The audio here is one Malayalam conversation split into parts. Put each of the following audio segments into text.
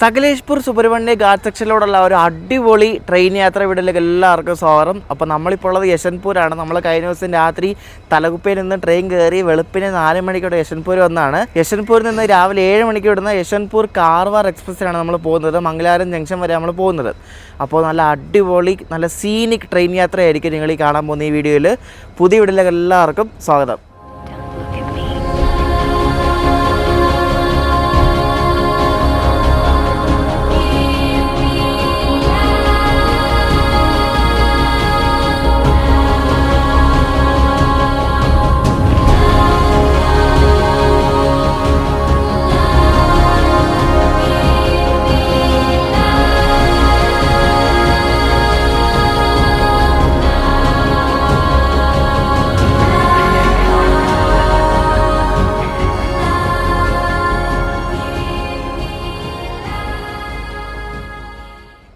സകലേഷ്പൂർ സുബ്രഹ്മണ്യ ഘാട്ട് സെക്ഷനിലൂടെയുള്ള ഒരു അടിപൊളി ട്രെയിൻ യാത്ര വീട്ടിലേക്ക് എല്ലാവർക്കും സ്വാഗതം. അപ്പോൾ നമ്മളിപ്പോൾ ഉള്ളത് യശ്വന്ത്പൂരാണ്. നമ്മൾ കഴിഞ്ഞ ദിവസം രാത്രി തലകുപ്പയിൽ നിന്ന് ട്രെയിൻ കയറി വെളുപ്പിന് 4 മണിക്കോടെ യശ്വന്ത്പൂർ വന്നാണ്. യശ്വന്ത്പൂരിൽ നിന്ന് രാവിലെ 7 മണിക്ക് വിടുന്ന യശ്വന്ത്പൂർ കാർവാർ എക്സ്പ്രസ്സിലാണ് നമ്മൾ പോകുന്നത്. മംഗലാരം ജംഗ്ഷൻ വരെ നമ്മൾ പോകുന്നത്. അപ്പോൾ നല്ല അടിപൊളി നല്ല സീനിക് ട്രെയിൻ യാത്രയായിരിക്കും നിങ്ങൾ ഈ കാണാൻ പോകുന്ന ഈ വീഡിയോയിൽ. പുതിയ വീട്ടിലേക്ക് എല്ലാവർക്കും സ്വാഗതം.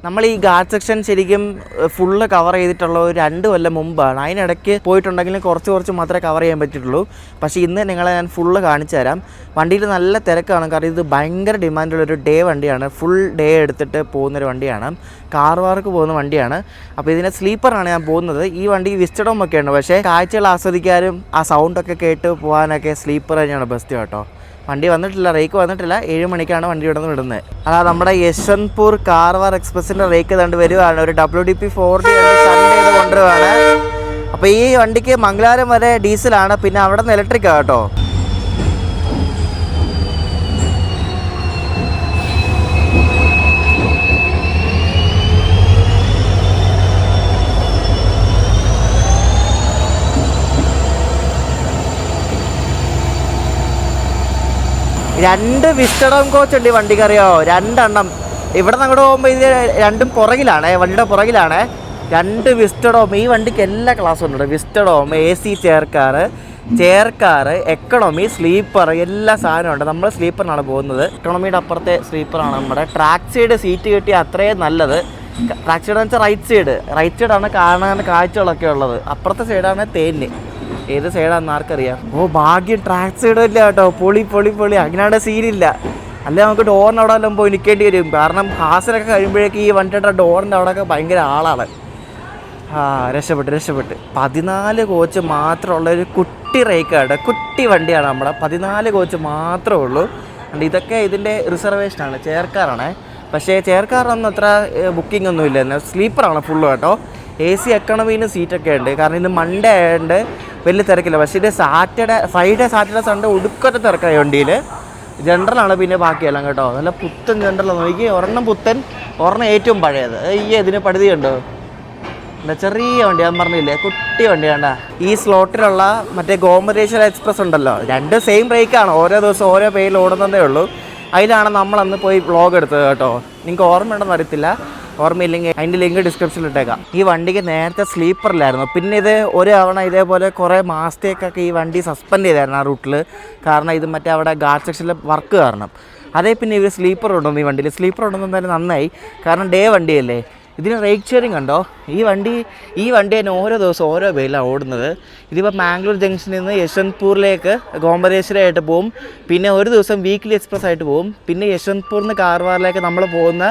നമ്മൾ ഈ ഘാട്ട് സെക്ഷൻ ശരിക്കും ഫുള്ള് കവർ ചെയ്തിട്ടുള്ള ഒരു 2 കൊല്ലം മുമ്പാണ്. അതിനിടയ്ക്ക് പോയിട്ടുണ്ടെങ്കിലും കുറച്ച് മാത്രമേ കവർ ചെയ്യാൻ പറ്റിയിട്ടുള്ളൂ. പക്ഷേ ഇന്ന് നിങ്ങളെ ഞാൻ ഫുള്ള് കാണിച്ചു തരാം. വണ്ടിയിൽ നല്ല തിരക്കാണ്, കാരണം ഇത് ഭയങ്കര ഡിമാൻഡുള്ളൊരു ഡേ വണ്ടിയാണ്. ഫുൾ ഡേ എടുത്തിട്ട് പോകുന്നൊരു വണ്ടിയാണ്, കാർവാർക്ക് പോകുന്ന വണ്ടിയാണ്. അപ്പോൾ ഇതിൻ്റെ സ്ലീപ്പറാണ് ഞാൻ പോകുന്നത്. ഈ വണ്ടി വിസ്റ്റഡോം ഒക്കെ ഉണ്ട്, പക്ഷേ കാഴ്ചകൾ ആസ്വദിക്കാനും ആ സൗണ്ടൊക്കെ കേട്ട് പോകാനൊക്കെ സ്ലീപ്പർ തന്നെയാണ് ബെസ്റ്റ് കേട്ടോ. വണ്ടി വന്നിട്ടില്ല, റേക്ക് വന്നിട്ടില്ല. 7 മണിക്കാണ് വണ്ടി ഇവിടെ നിന്ന് വിടുന്നത്. അതാ നമ്മുടെ യശ്വന്ത്പൂർ കാർവാർ എക്സ്പ്രസിൻ്റെ റേക്ക് കണ്ട് വരുവാണ്. ഒരു WDP-40 സൺഡേ ചെയ്ത് കൊണ്ടുവരുവാണ്. അപ്പോൾ ഈ വണ്ടിക്ക് മംഗലാരം വരെ ഡീസലാണ്, പിന്നെ അവിടെ നിന്ന് ഇലക്ട്രിക്കാണ് കേട്ടോ. രണ്ട് വിസ്റ്റഡോം കോച്ച് ഉണ്ട് ഈ വണ്ടിക്ക്, അറിയാമോ? 2 എണ്ണം. ഇവിടെ നിന്ന് അങ്ങോട്ട് പോകുമ്പോൾ ഇത് രണ്ടും പുറകിലാണ്, വണ്ടിയുടെ പുറകിലാണ് 2 വിസ്റ്റഡോം. ഈ വണ്ടിക്ക് എല്ലാ ക്ലാസ്സും ഉണ്ട്. Vistadome, AC chair car, economy, sleeper, എല്ലാ സാധനമുണ്ട്. നമ്മൾ സ്ലീപ്പറിനാണ് പോകുന്നത്. എക്കണോമിയുടെ അപ്പുറത്തെ സ്ലീപ്പറാണ് നമ്മുടെ. ട്രാക്ക് സൈഡ് സീറ്റ് കിട്ടിയ അത്രയും നല്ലത്. ട്രാക്ക് സൈഡ് എന്ന് വെച്ചാൽ റൈറ്റ് സൈഡാണ് കാണാൻ കാഴ്ചകളൊക്കെ ഉള്ളത്. അപ്പുറത്തെ സൈഡാണ് തേന്. ഏത് സൈഡാണെന്ന് ആർക്കറിയാം. ഭാഗ്യം ട്രാക്ക് സൈഡും ഇല്ല കേട്ടോ. പൊളി അങ്ങനെയാണ് സീനില്ല. അല്ലെ നമുക്ക് ഡോറിന് അവിടെ എല്ലാം പോയി നിൽക്കേണ്ടി വരും. കാരണം ഹാസനൊക്കെ കഴിയുമ്പോഴേക്ക് ഈ വണ്ടിയുടെ ഡോറിൻ്റെ അവിടെയൊക്കെ ഭയങ്കര ആളാണ്. രക്ഷപ്പെട്ട് 14 കോച്ച് മാത്രമുള്ളൊരു കുട്ടി റേക്കാണ്, കുട്ടി വണ്ടിയാണ് നമ്മുടെ. 14 കോച്ച് മാത്രമേ ഉള്ളൂ. ഇതൊക്കെ ഇതിൻ്റെ റിസർവേഷനാണ്, ചെയർക്കാറാണ്. പക്ഷേ ചെയർക്കാറൊന്നും അത്ര ബുക്കിംഗ് ഒന്നും ഇല്ല, സ്ലീപ്പറാണ് ഫുള്ള് കേട്ടോ. AC എക്കണോമിന് സീറ്റൊക്കെ ഉണ്ട്, കാരണം ഇന്ന് മൺഡേ ആയതുകൊണ്ട് വലിയ തിരക്കില്ല. പക്ഷേ ഇത് ഫ്രൈഡേ സാറ്റർഡേ സൺഡേ ഒടുക്കത്തെ തിരക്കായ വണ്ടിയിൽ. ജനറലാണ് പിന്നെ ബാക്കിയെല്ലാം കേട്ടോ. നല്ല പുത്തൻ ജനറലാണ്. നോക്കി, ഒരെണ്ണം പുത്തൻ, ഒരെണ്ണം ഏറ്റവും പഴയത്. ഇതിന് പടുതി ഉണ്ടോ? എന്താ ചെറിയ വണ്ടി, ഞാൻ പറഞ്ഞില്ലേ, കുട്ടി വണ്ടി വേണ്ട. ഈ സ്ലോട്ടിലുള്ള മറ്റേ ഗോമതേശ്വര എക്സ്പ്രസ് ഉണ്ടല്ലോ, 2 സെയിം ബ്രേക്കാണ്. ഓരോ ദിവസം ഓരോ പേരിൽ ഓടുന്നതേ ഉള്ളൂ. അതിലാണ് നമ്മളന്ന് പോയി വ്ളോഗ് എടുത്തത് കേട്ടോ. നിങ്ങൾക്ക് ഓർമ്മയുണ്ടെന്ന് അറിയത്തില്ല, ഓർമ്മയില്ലെങ്കിൽ അതിൻ്റെ ലിങ്ക് ഡിസ്ക്രിപ്ഷനിൽ ഇട്ടേക്കാം. ഈ വണ്ടിക്ക് നേരത്തെ സ്ലീപ്പറിലായിരുന്നു, പിന്നെ ഇത് ഒരു തവണ ഇതേപോലെ കുറേ മാസത്തേക്കൊക്കെ ഈ വണ്ടി സസ്പെൻഡ് ചെയ്തായിരുന്നു ആ റൂട്ടിൽ. കാരണം ഇത് മറ്റേ അവിടെ ഘാട്ട് സെക്ഷനിലെ വർക്ക് കാരണം. അതേ പിന്നെ ഇവർ സ്ലീപ്പർ ഉണ്ടെന്ന് ഈ വണ്ടിയിൽ. സ്ലീപ്പർ ഉണ്ടെന്ന് എന്തായാലും നന്നായി, കാരണം ഡേ വണ്ടിയല്ലേ. ഇതിന് റേക്ക് ഷെയറിംഗ് ഉണ്ടോ? ഈ വണ്ടി തന്നെ ഓരോ ദിവസം ഓരോ പേരിലാണ് ഓടുന്നത്. ഇതിപ്പോൾ മാംഗ്ലൂർ ജംഗ്ഷനിൽ നിന്ന് യശ്വന്ത്പൂരിലേക്ക് ഗോമതേശ്വരമായിട്ട് പോകും. പിന്നെ ഒരു ദിവസം വീക്ക്ലി എക്സ്പ്രസ് ആയിട്ട് പോകും. പിന്നെ യശ്വന്ത്പൂരിൽ നിന്ന് കാർവാറിലേക്ക് നമ്മൾ പോകുന്ന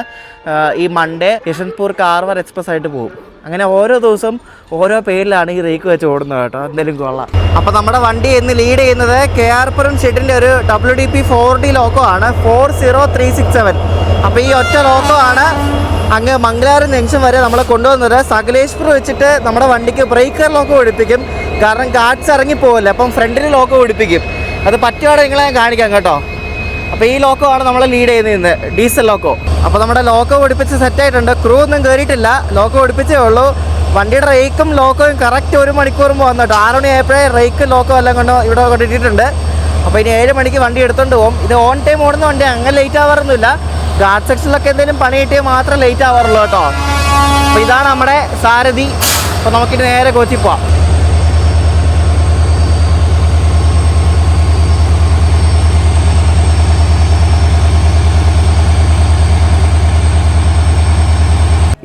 ഈ മൺഡേ യശ്വന്ത്പൂർ കാർവാർ എക്സ്പ്രസ് ആയിട്ട് പോകും. അങ്ങനെ ഓരോ ദിവസം ഓരോ പേരിലാണ് ഈ റേക്ക് വെച്ച് ഓടുന്നത് കേട്ടോ. എന്തെങ്കിലും കൊള്ളാം. അപ്പോൾ നമ്മുടെ വണ്ടി ഇന്ന് ലീഡ് ചെയ്യുന്നത് KR-പുരം ഷെഡിൻ്റെ ഒരു WDP-40 ലോക്കോ ആണ്, 40367. അപ്പോൾ ഈ ഒറ്റ ലോക്കോ ആണ് അങ്ങ് മംഗലാരം ജംഗ്ഷൻ വരെ നമ്മളെ കൊണ്ടുവന്നത്. സകലേഷ്പൂർ വെച്ചിട്ട് നമ്മുടെ വണ്ടിക്ക് ബ്രേക്കർ ലോക്കോ പിടിപ്പിക്കും, കാരണം ഗാർഡ്സ് ഇറങ്ങിപ്പോകല്ലേ. അപ്പം ഫ്രണ്ടിൽ ലോക്കോ പിടിപ്പിക്കും. അത് പറ്റുവാടെ നിങ്ങളെ കാണിക്കാം കേട്ടോ. അപ്പോൾ ഈ ലോക്കോ ആണ് നമ്മൾ ലീഡ് ചെയ്യുന്നത് ഇന്ന്, ഡീസൽ ലോക്കോ. അപ്പോൾ നമ്മുടെ ലോക്കോ പിടിപ്പിച്ച് സെറ്റായിട്ടുണ്ട്. ക്രൂ ഒന്നും കയറിയിട്ടില്ല, ലോക്കോ പിടിപ്പിച്ചേ ഉള്ളൂ. വണ്ടിയുടെ റേക്കും ലോക്കോയും കറക്റ്റ് 1 മണിക്കൂർ മുമ്പ് വന്നിട്ട് 6 മണി ആയപ്പോഴേ റേക്ക് ലോക്കോ എല്ലാം കൊണ്ട് ഇവിടെ കൊണ്ടിട്ടിട്ടുണ്ട്. അപ്പോൾ ഇനി 7 മണിക്ക് വണ്ടി എടുത്തുകൊണ്ട് പോകും. ഇത് ഓൺ ടൈം ഓടുന്ന വണ്ടി, അങ്ങനെ ലേറ്റ് ആവാറൊന്നുമില്ല. ഘാട്ട് സെക്ഷനിലൊക്കെ എന്തെങ്കിലും പണി കിട്ടിയാൽ മാത്രം ലേറ്റ് ആവാറുള്ളൂ കേട്ടോ. അപ്പോൾ ഇതാണ് നമ്മുടെ സാരഥി. അപ്പോൾ നമുക്കിനി നേരെ കോച്ചിൽ പോവാം.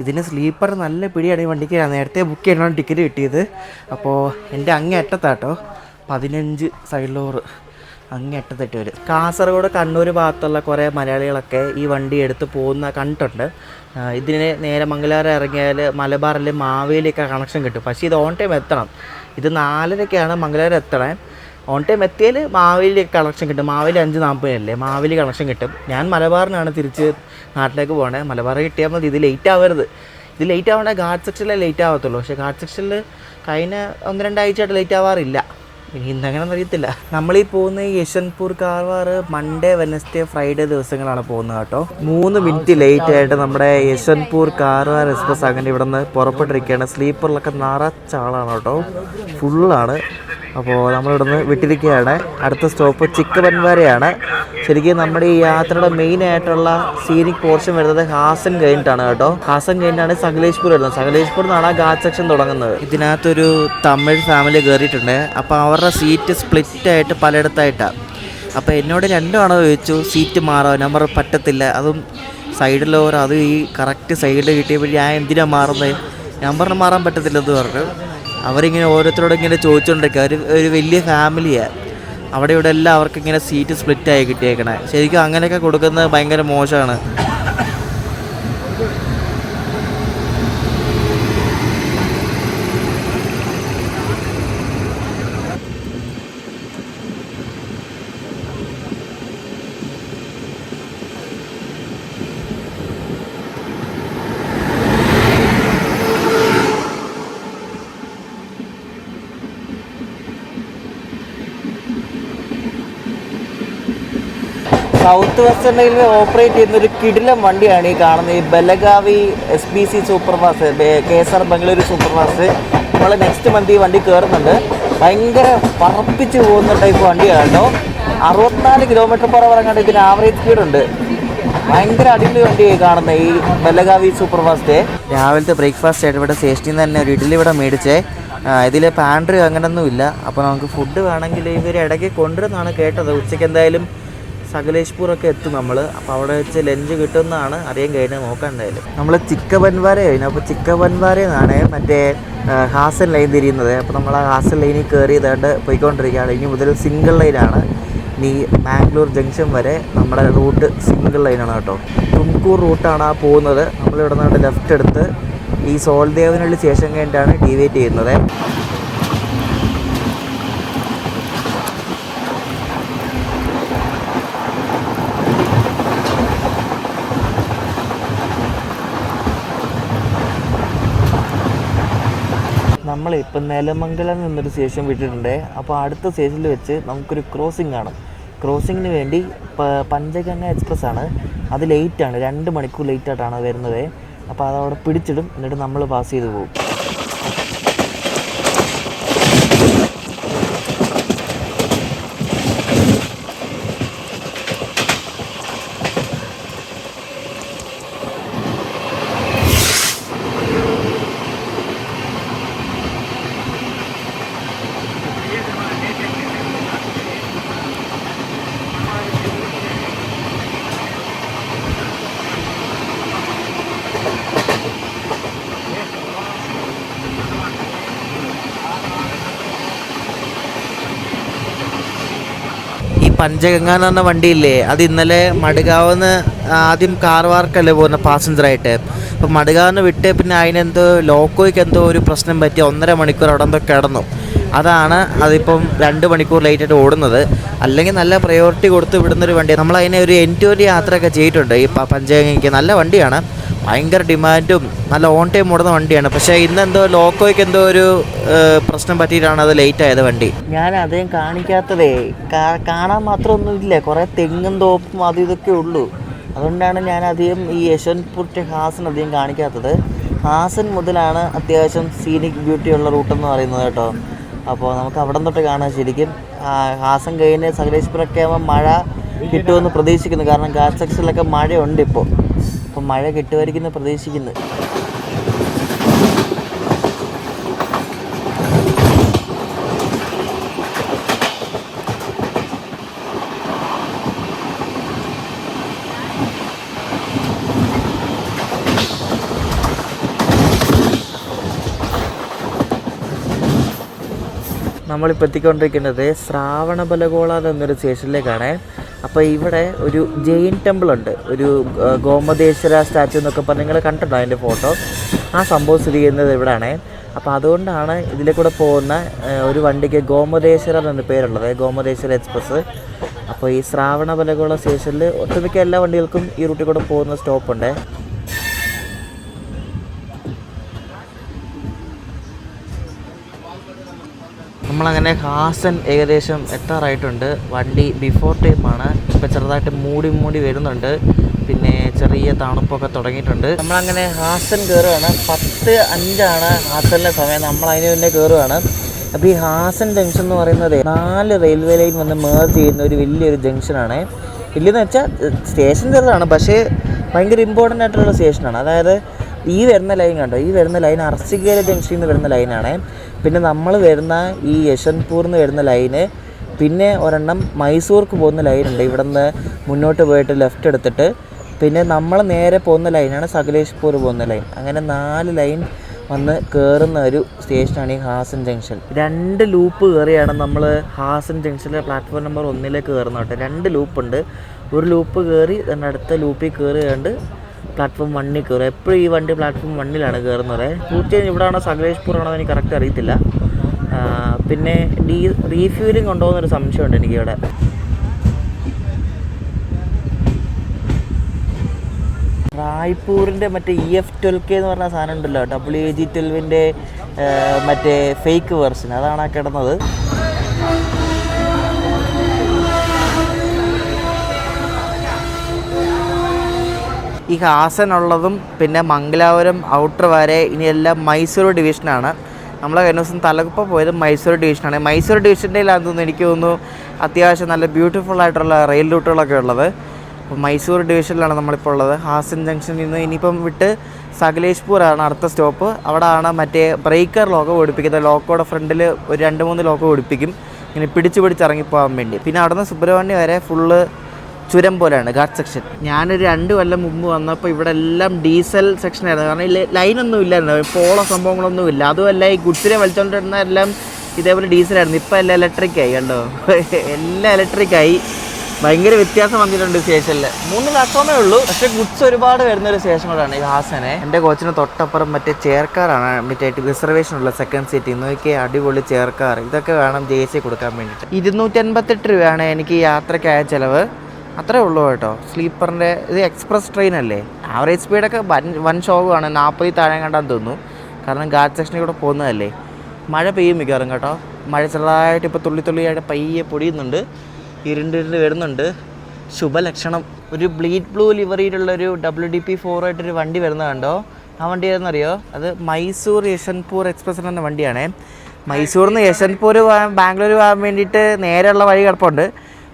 ഇതിന് സ്ലീപ്പർ നല്ല പിടിയാണ് ഈ വണ്ടിക്ക്. നേരത്തെ ബുക്ക് ചെയ്യണം ടിക്കറ്റ് കിട്ടിയത്. അപ്പോൾ എൻ്റെ അങ്ങേ അറ്റത്താട്ടോ 15 സൈഡ് ഡോറ്. അങ്ങേറ്റത്തിട്ട് വരും. കാസർഗോഡ് കണ്ണൂർ ഭാഗത്തുള്ള കുറേ മലയാളികളൊക്കെ ഈ വണ്ടി എടുത്ത് പോകുന്ന കണ്ടിട്ടുണ്ട്. ഇതിന് നേരെ മംഗലാപുരം ഇറങ്ങിയാൽ മലബാറിൽ മാവേലിയൊക്കെ കണക്ഷൻ കിട്ടും. പക്ഷേ ഇത് ഓൺ ടൈം എത്തണം. ഇത് 4:30ക്കാണ് മംഗലാപുരം എത്തണേ. ഓൺ ടൈം എത്തിയാൽ മാവേലി കണക്ഷൻ കിട്ടും. മാവേലി 5:40 മാവേലി കണക്ഷൻ കിട്ടും. ഞാൻ മലബാറിനാണ് തിരിച്ച് നാട്ടിലേക്ക് പോകണേ. മലബാർ കിട്ടിയാൽ മതി. ഇത് ലേറ്റ് ആവരുത്. ഇത് ലേറ്റ് ആവേണ്ട ഘാട്ട് സെക്ഷനിലേ ലേറ്റ് ആവത്തുള്ളൂ. പക്ഷേ ഘാട്ട് സെക്ഷനിൽ കഴിഞ്ഞ 1-2 ആഴ്ചയായിട്ട് ലേറ്റ് ആവാറില്ല. ഇനി ഇന്നെങ്ങനെയെന്ന് അറിയത്തില്ല. നമ്മളീ പോകുന്ന ഈ Yeshwantpur Karwar Monday, Wednesday, Friday ദിവസങ്ങളാണ് പോകുന്നത് കേട്ടോ. 3 മിനിറ്റ് ലേറ്റ് ആയിട്ട് നമ്മുടെ യശ്വന്ത്പൂർ കാർവാർ എക്സ്പ്രസ് അങ്ങനെ ഇവിടെ നിന്ന് പുറപ്പെട്ടിരിക്കുകയാണ്. സ്ലീപ്പറിലൊക്കെ നിറച്ച ആളാണ് കേട്ടോ, ഫുള്ളാണ്. അപ്പോൾ നമ്മളിവിടെ നിന്ന് വിട്ടിരിക്കുകയാണ്. അടുത്ത സ്റ്റോപ്പ് ചിക്കബൻവാരയാണ്. ശരിക്കും നമ്മുടെ ഈ യാത്രയുടെ മെയിൻ ആയിട്ടുള്ള സീനിക് പോർഷൻ വരുന്നത് ഹാസൻ കഴിഞ്ഞിട്ടാണ് കേട്ടോ. ഹാസൻ കഴിഞ്ഞിട്ടാണ് സകലേഷ്പൂർ വരുന്നത്. സകലേഷ്പൂർ നിന്നാണ് ഘാട്ട് സെക്ഷൻ തുടങ്ങുന്നത്. ഇതിനകത്തൊരു തമിഴ് ഫാമിലി കയറിയിട്ടുണ്ട്. അപ്പോൾ അവരുടെ സീറ്റ് സ്പ്ലിറ്റ് ആയിട്ട് പലയിടത്തായിട്ടാണ്. അപ്പോൾ എന്നോട് 2 തവണ ചോദിച്ചു സീറ്റ് മാറാൻ. ഞാൻ പറഞ്ഞു പറ്റത്തില്ല, അതും സൈഡിലോരോ, അത് ഈ കറക്റ്റ് സൈഡിൽ കിട്ടിയപ്പോൾ ഞാൻ എന്തിനാണ് മാറുന്നത്? ഞാൻ പറഞ്ഞു മാറാൻ പറ്റത്തില്ലെന്ന് പറഞ്ഞു. അവരിങ്ങനെ ഓരോരുത്തരോടും ഇങ്ങനെ ചോദിച്ചുകൊണ്ടിരിക്കുക. ഒരു വലിയ ഫാമിലിയാണ്. അവിടെ ഇവിടെ എല്ലാം അവർക്കിങ്ങനെ സീറ്റ് സ്പ്ലിറ്റായി കിട്ടിയേക്കണേ. ശരിക്കും അങ്ങനെയൊക്കെ കൊടുക്കുന്നത് ഭയങ്കര മോശമാണ്. സൗത്ത് വെസ്റ്റേൺ റെയിൽവേ ഓപ്പറേറ്റ് ചെയ്യുന്നൊരു കിടിലം വണ്ടിയാണ് ഈ കാണുന്നത്. ഈ Belagavi SBC super fast, KSR Bengaluru super fast. നമ്മൾ നെക്സ്റ്റ് മന്ത് ഈ വണ്ടി കയറുന്നുണ്ട്. ഭയങ്കര പറപ്പിച്ച് പോകുന്ന ടൈപ്പ് വണ്ടിയാണ് കേട്ടോ. 64 km/h കണ്ട് ഇതിന് ആവറേജ് സ്പീഡുണ്ട്. ഭയങ്കര അടിപൊളി വണ്ടിയായി കാണുന്നത് ഈ ബെലഗാവി സൂപ്പർ ഫാസ്റ്റ്. രാവിലത്തെ ബ്രേക്ക്ഫാസ്റ്റ് ആയിട്ട് ഇവിടെ സ്റ്റേഷനിൽ നിന്ന് തന്നെ ഒരു ഇഡ്ഡലി ഇവിടെ മേടിച്ചേ. ഇതിൽ പാൻട്രി അങ്ങനെയൊന്നുമില്ല. അപ്പോൾ നമുക്ക് ഫുഡ് വേണമെങ്കിൽ ഇവർ ഇടയ്ക്ക് കൊണ്ടുവരുന്നതാണ് കേട്ടത്. ഉച്ചയ്ക്ക് എന്തായാലും സകലേഷ്പൂറൊക്കെ എത്തും നമ്മൾ. അപ്പോൾ അവിടെ വെച്ച് ലഞ്ച് കിട്ടുമെന്നാണ് അറിയാൻ കഴിഞ്ഞാൽ നോക്കാൻ. എന്തായാലും നമ്മൾ ചിക്കബൻവാര കഴിഞ്ഞു. അപ്പോൾ ചിക്കബൻവാരയിൽ നിന്നാണ് മറ്റേ ഹാസൻ ലൈൻ തിരിയുന്നത്. അപ്പോൾ നമ്മൾ ആ ഹാസൻ ലൈനിൽ കയറിയതായിട്ട് പോയിക്കൊണ്ടിരിക്കുകയാണ്. ഇനി മുതൽ സിംഗിൾ ലൈനാണ്. ഇനി മാംഗ്ലൂർ ജംഗ്ഷൻ വരെ നമ്മുടെ റൂട്ട് സിംഗിൾ ലൈനാണ് കേട്ടോ. തുംകൂർ റൂട്ടാണ് ആ പോകുന്നത്. നമ്മളിവിടെ നിന്നാണ് ലെഫ്റ്റ് എടുത്ത് ഈ സോൾദേവനുള്ള ശേഷം കഴിഞ്ഞിട്ടാണ് ഡീവിയേറ്റ് ചെയ്യുന്നത്. നമ്മളിപ്പം നെലമംഗലം എന്നൊരു സ്റ്റേഷൻ വിട്ടിട്ടുണ്ട്. അപ്പോൾ അടുത്ത സ്റ്റേഷനിൽ വെച്ച് നമുക്കൊരു ക്രോസിംഗ് ആണ്. ക്രോസിങ്ങിന് വേണ്ടി പഞ്ചഗംഗ എക്സ്പ്രസ് ആണ്. അത് ലേറ്റാണ്, 2 മണിക്കൂർ ലേറ്റായിട്ടാണ് വരുന്നത്. അപ്പോൾ അതവിടെ പിടിച്ചിടും. എന്നിട്ട് നമ്മൾ പാസ് ചെയ്ത് പോകും. പഞ്ചഗംഗ എന്ന് പറഞ്ഞ വണ്ടിയില്ലേ, അത് ഇന്നലെ മഡ്ഗാവിന്ന് ആദ്യം കാർവാർക്കല്ലേ പോകുന്ന പാസഞ്ചറായിട്ട്. അപ്പോൾ മഡ്ഗാവിന്ന് വിട്ട് പിന്നെ അതിനെന്തോ ലോക്കോയ്ക്ക് എന്തോ ഒരു പ്രശ്നം പറ്റി 1.5 മണിക്കൂർ അവിടെ എന്തോ കിടന്നു. അതാണ് അതിപ്പം 2 മണിക്കൂർ ലേറ്റായിട്ട് ഓടുന്നത്. അല്ലെങ്കിൽ നല്ല പ്രയോറിറ്റി കൊടുത്ത് വിടുന്നൊരു വണ്ടിയാണ്. നമ്മളതിനെ ഒരു എൻഡ് യാത്രയൊക്കെ ചെയ്തിട്ടുണ്ട് ഈ പഞ്ചഗംഗയ്ക്ക്. നല്ല വണ്ടിയാണ്, ഭയങ്കര ഡിമാൻഡും നല്ല ഓൺ ടൈം ഓടുന്ന വണ്ടിയാണ്. പക്ഷേ ഇന്നെന്തോ ലോക്കോയ്ക്ക് എന്തോ ഒരു പ്രശ്നം പറ്റിയിട്ടാണ് അത് ലേറ്റ് ആയത് വണ്ടി. ഞാൻ അധികം കാണിക്കാത്തതേ, കാണാൻ മാത്രമൊന്നുമില്ല, കുറേ തെങ്ങും തോപ്പും അതും ഇതൊക്കെ ഉള്ളൂ. അതുകൊണ്ടാണ് ഞാൻ അധികം ഈ യശ്വന്ത്പൂർ ടു ഹാസൻ അധികം കാണിക്കാത്തത്. ഹാസൻ മുതലാണ് അത്യാവശ്യം സീനിക് ബ്യൂട്ടിയുള്ള റൂട്ടെന്ന് പറയുന്നത് കേട്ടോ. അപ്പോൾ നമുക്ക് അവിടെ തൊട്ട് കാണാം. ശരിക്കും ഹാസൻ കഴിഞ്ഞ് സകലേഷ്പൂരൊക്കെ ആകുമ്പോൾ മഴ കിട്ടുമെന്ന് പ്രതീക്ഷിക്കുന്നു. കാരണം ഘാട്ട് സെക്ഷനിലൊക്കെ മഴയുണ്ട് ഇപ്പോൾ. അപ്പം മഴ കിട്ടുമായിരിക്കും പ്രതീക്ഷിക്കുന്നത്. നമ്മളിപ്പോൾ എത്തിക്കൊണ്ടിരിക്കുന്നത് ശ്രാവണബലഗോള എന്നൊരു സ്റ്റേഷനിലേക്കാണ്. അപ്പോൾ ഇവിടെ ഒരു ജെയിൻ ടെമ്പിൾ ഉണ്ട്, ഒരു ഗോമതേശ്വര സ്റ്റാച്ചു എന്നൊക്കെ പറഞ്ഞ് നിങ്ങൾ കണ്ടിട്ടുണ്ടോ അതിൻ്റെ ഫോട്ടോ? ആ സംഭവം സ്ഥിതി ചെയ്യുന്നത് ഇവിടെയാണ്. അപ്പോൾ അതുകൊണ്ടാണ് ഇതിലെ കൂടെ പോകുന്ന ഒരു വണ്ടിക്ക് ഗോമതേശ്വര എന്ന പേരുള്ളത്, ഗോമതേശ്വര എക്സ്പ്രസ്. അപ്പോൾ ഈ ശ്രാവണബലഗോള സ്റ്റേഷനിൽ ഒട്ടുമിക്ക എല്ലാ വണ്ടികൾക്കും ഈ റൂട്ടിൽ കൂടെ പോകുന്ന സ്റ്റോപ്പുണ്ട്. നമ്മളങ്ങനെ ഹാസൻ ഏകദേശം എത്താറായിട്ടുണ്ട്. വണ്ടി ബിഫോർ ടൈമാണ്. ഇപ്പോൾ ചെറുതായിട്ട് മൂടി വരുന്നുണ്ട്, പിന്നെ ചെറിയ തണുപ്പൊക്കെ തുടങ്ങിയിട്ടുണ്ട്. നമ്മളങ്ങനെ ഹാസൻ കയറുകയാണ്. 10:05 ഹാസനിലെ സമയം. നമ്മൾ അതിന് മുന്നേ കയറുകയാണ്. അപ്പോൾ ഈ ഹാസൻ ജംഗ്ഷൻ എന്ന് പറയുന്നത് 4 റെയിൽവേ ലൈൻ വന്ന് മേർജ് ചെയ്യുന്ന ഒരു വലിയൊരു ജംഗ്ഷനാണ്. വലിയെന്ന് വെച്ചാൽ സ്റ്റേഷൻ ചെറുതാണ്, പക്ഷേ ഭയങ്കര ഇമ്പോർട്ടൻ്റ് ആയിട്ടുള്ള സ്റ്റേഷനാണ്. അതായത് ഈ വരുന്ന ലൈൻ കണ്ടോ, ഈ വരുന്ന ലൈൻ അർസികേല ജംഗ്ഷനിൽ നിന്ന് വരുന്ന ലൈനാണ്. പിന്നെ നമ്മൾ വരുന്ന ഈ യശ്വന്ത്പൂരിൽ നിന്ന് വരുന്ന ലൈന്, പിന്നെ ഒരെണ്ണം മൈസൂർക്ക് പോകുന്ന ലൈനുണ്ട്. ഇവിടെ നിന്ന് മുന്നോട്ട് പോയിട്ട് ലെഫ്റ്റ് എടുത്തിട്ട് പിന്നെ നമ്മൾ നേരെ പോകുന്ന ലൈനാണ് സകലേഷ്പൂർ പോകുന്ന ലൈൻ. അങ്ങനെ 4 ലൈൻ വന്ന് കയറുന്ന ഒരു സ്റ്റേഷനാണ് ഈ ഹാസൻ ജംഗ്ഷൻ. 2 ലൂപ്പ് കയറിയാണ് നമ്മൾ ഹാസൻ ജംഗ്ഷനിലെ പ്ലാറ്റ്ഫോം നമ്പർ 1 കയറുന്നത് കേട്ടോ. 2 ലൂപ്പുണ്ട്. ഒരു ലൂപ്പ് കയറി തന്നെ അടുത്ത ലൂപ്പിൽ കയറിയാണ്ട് പ്ലാറ്റ്ഫോം 1 കയറും. എപ്പോഴും ഈ വണ്ടി പ്ലാറ്റ്ഫോം 1 കയറുന്നത്. പൂർത്തിയായും ഇവിടെയാണോ സകലേഷ്പൂറാണോ എനിക്ക് കറക്റ്റ് അറിയത്തില്ല. പിന്നെ റീഫ്യൂലിംഗ് ഉണ്ടോ എന്നൊരു സംശയമുണ്ട് എനിക്കിവിടെ. റായ്പൂരിൻ്റെ മറ്റേ EF12K എന്ന് പറഞ്ഞ സാധനം ഉണ്ടല്ലോ, WAG12ൻ്റെ മറ്റേ ഫേക്ക് വെർഷൻ, അതാണ് ആ കിടന്നത്. ഈ ഹാസൻ ഉള്ളതും പിന്നെ മംഗലാപുരം ഔട്ടർ വരെ ഇനിയെല്ലാം മൈസൂർ ഡിവിഷനാണ്. നമ്മൾ കഴിഞ്ഞ ദിവസം തലകുപ്പ പോയത് മൈസൂർ ഡിവിഷനാണ്. മൈസൂർ ഡിവിഷൻ്റെ തോന്നുന്നു, എനിക്ക് തോന്നുന്നു അത്യാവശ്യം നല്ല ബ്യൂട്ടിഫുൾ ആയിട്ടുള്ള റെയിൽ റൂട്ടുകളൊക്കെ ഉള്ളത്. അപ്പോൾ മൈസൂർ ഡിവിഷനിലാണ് നമ്മളിപ്പോൾ ഉള്ളത്. ഹാസൻ ജംഗ്ഷനിൽ നിന്ന് ഇനിയിപ്പം വിട്ട് സകലേഷ്പൂരാണ് അടുത്ത സ്റ്റോപ്പ്. അവിടെയാണ് മറ്റേ ബ്രേക്കർ ലോക്കോ ഓടിപ്പിക്കുന്നത്. ലോക്കോയുടെ ഫ്രണ്ടിൽ ഒരു 2-3 ലോക്കോ ഓടിപ്പിക്കും, ഇങ്ങനെ പിടിച്ച് ഇറങ്ങിപ്പോകാൻ വേണ്ടി. പിന്നെ അവിടെ നിന്ന് സുബ്രഹ്മണ്യം വരെ ഫുള്ള് ചുരം പോലെയാണ് ഘാട്ട് സെക്ഷൻ. ഞാനൊരു 2 കൊല്ലം മുമ്പ് വന്നപ്പോൾ ഇവിടെ എല്ലാം ഡീസൽ സെക്ഷനായിരുന്നു. കാരണം ഈ ലൈനൊന്നും ഇല്ലായിരുന്നു, പോളോ സംഭവങ്ങളൊന്നും ഇല്ല. അതുമല്ല ഈ ഗുഡ്സിനെ വലിച്ചുകൊണ്ടിരുന്ന എല്ലാം ഇതേപോലെ ഡീസലായിരുന്നു. ഇപ്പോൾ എല്ലാം ഇലക്ട്രിക്കായി കണ്ടോ, എല്ലാം ഇലക്ട്രിക്കായി. ഭയങ്കര വ്യത്യാസം വന്നിട്ടുണ്ട് സ്റ്റേഷനിൽ. 3 പ്ലാറ്റ്ഫോമേ ഉള്ളൂ, പക്ഷേ ഗുഡ്സ് ഒരുപാട് വരുന്നൊരു സ്റ്റേഷൻ കൂടെയാണ് ഈ ഹാസനെ. എൻ്റെ കോച്ചിന് തൊട്ടപ്പുറം മറ്റേ ചെയർക്കാറാണ്, മറ്റേ റിസർവേഷനുള്ള സെക്കൻഡ് സീറ്റ്. ഇന്നൊക്കെ അടിപൊളി ചെയർക്കാർ. ഇതൊക്കെ വേണം JC കൊടുക്കാൻ വേണ്ടിയിട്ട്. 258 രൂപയാണ് എനിക്ക് യാത്രയ്ക്കായ ചിലവ്. അത്രേ ഉള്ളൂ കേട്ടോ. സ്ലീപ്പറിൻ്റെ ഇത് എക്സ്പ്രസ് ട്രെയിൻ അല്ലേ. ആവറേജ് സ്പീഡൊക്കെ വൻ ഷോവാണ്, 40 താഴെ കണ്ടാന്ന് തോന്നുന്നു. കാരണം ഘാട്ട് സെക്ഷനിൽ കൂടെ പോകുന്നതല്ലേ. മഴ പെയ്യും മിക്കവാറും കേട്ടോ. മഴ ചെറുതായിട്ട് ഇപ്പോൾ തുള്ളിയായിട്ട് പയ്യെ പൊടിയുന്നുണ്ട്, ഇരുണ്ട് വരുന്നുണ്ട്. ശുഭലക്ഷണം. ഒരു ബ്ലീഡ് ബ്ലൂ ലിവറിയിലുള്ളൊരു WDP4 ആയിട്ടൊരു വണ്ടി വരുന്നത് കണ്ടോ. ആ വണ്ടി ഏതെന്നറിയോ? അത് മൈസൂർ യശ്വന്ത്പൂർ എക്സ്പ്രസ് എന്ന വണ്ടിയാണ്. മൈസൂരിൽ നിന്ന് യശ്വന്ത്പൂർ പോകാൻ ബാംഗ്ലൂർ പോകാൻ വേണ്ടിയിട്ട് നേരെയുള്ള വഴി കിടപ്പുണ്ട്.